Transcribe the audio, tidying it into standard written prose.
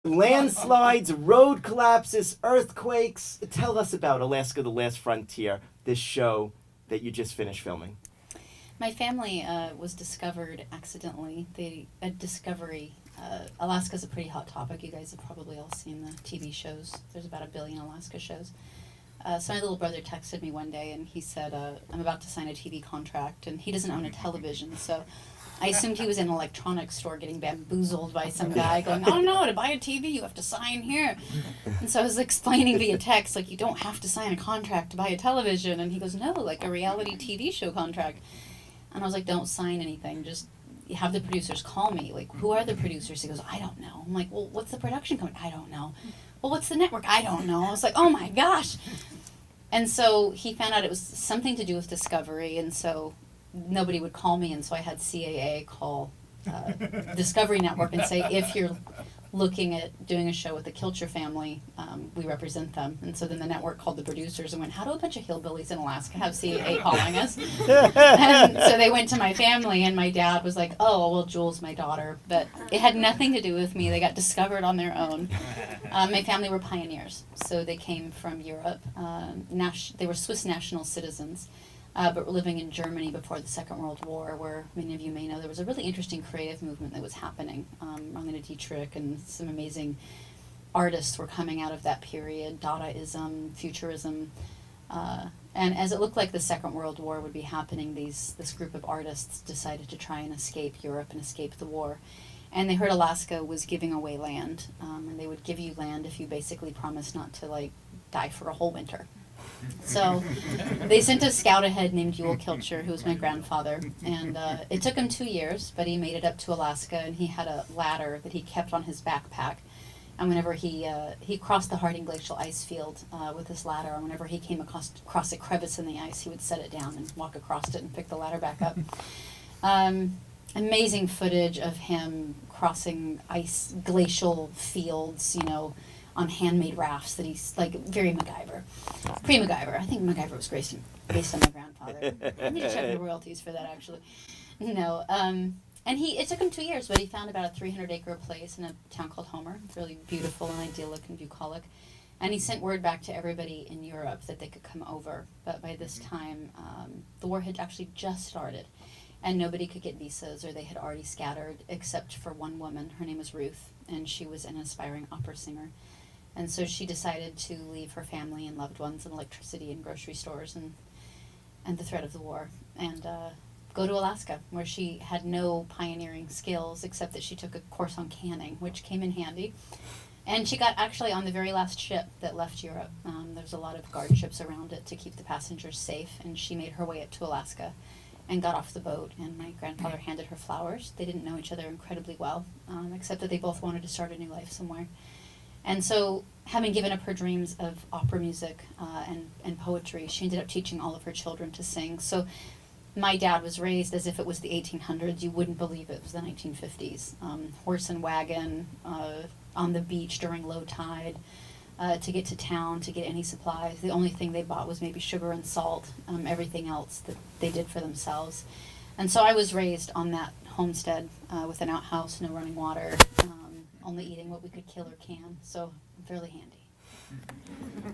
Landslides, road collapses, earthquakes. Tell us about Alaska, the Last Frontier, this show that you just finished filming. My family was discovered accidentally. Discovery. Alaska's a pretty hot topic. You guys have probably all seen the TV shows. There's about 1 billion Alaska shows. So my little brother texted me one day and he said, I'm about to sign a TV contract, and he doesn't own a television, so I assumed he was in an electronics store getting bamboozled by some guy going, oh no, to buy a TV you have to sign here. And so I was explaining via text, like, you don't have to sign a contract to buy a television. And he goes, no, like a reality TV show contract. And I was like, don't sign anything, just have the producers call me. Like, who are the producers? He goes, I don't know. I'm like, well, what's the production company? I don't know. Well, what's the network? I don't know. I was like, oh my gosh. And so he found out it was something to do with Discovery, and so nobody would call me, and so I had CAA call Discovery Network and say, if you're looking at doing a show with the Kilcher family, we represent them. And so then the network called the producers and went, how do a bunch of hillbillies in Alaska have CAA calling us? And so they went to my family, and my dad was like, oh, well, Jules, my daughter. But it had nothing to do with me. They got discovered on their own. My family were pioneers. So they came from Europe. They were Swiss national citizens. But were living in Germany before the Second World War, where many of you may know there was a really interesting creative movement that was happening. Marlene Dietrich and some amazing artists were coming out of that period, Dadaism, Futurism. And as it looked like the Second World War would be happening, this group of artists decided to try and escape Europe and escape the war. And they heard Alaska was giving away land, and they would give you land if you basically promised not to, like, die for a whole winter. So they sent a scout ahead named Ewell Kilcher, who was my grandfather, and it took him 2 years, but he made it up to Alaska, and he had a ladder that he kept on his backpack. And whenever he crossed the Harding Glacial ice field with this ladder, and whenever he came across a crevice in the ice, he would set it down and walk across it and pick the ladder back up. Amazing footage of him crossing ice glacial fields, on handmade rafts that he's, like, very MacGyver. Pre-MacGyver. I think MacGyver was based on my grandfather. I need to check the royalties for that, actually. No. And it took him 2 years, but he found about a 300-acre place in a town called Homer. It's really beautiful and idyllic and bucolic. And he sent word back to everybody in Europe that they could come over. But by this time, the war had actually just started, and nobody could get visas, or they had already scattered, except for one woman. Her name was Ruth, and she was an aspiring opera singer. And so she decided to leave her family and loved ones and electricity and grocery stores and the threat of the war, and go to Alaska, where she had no pioneering skills except that she took a course on canning, which came in handy. And she got actually on the very last ship that left Europe. There was a lot of guard ships around it to keep the passengers safe, and she made her way up to Alaska and got off the boat, and my grandfather handed her flowers. They didn't know each other incredibly well, except that they both wanted to start a new life somewhere. And so, having given up her dreams of opera music and poetry, she ended up teaching all of her children to sing. So my dad was raised as if it was the 1800s. You wouldn't believe it was the 1950s. Horse and wagon, on the beach during low tide, to get to town, to get any supplies. The only thing they bought was maybe sugar and salt. Everything else that they did for themselves. And so I was raised on that homestead with an outhouse, no running water, only eating what we could kill or can, so I'm fairly handy.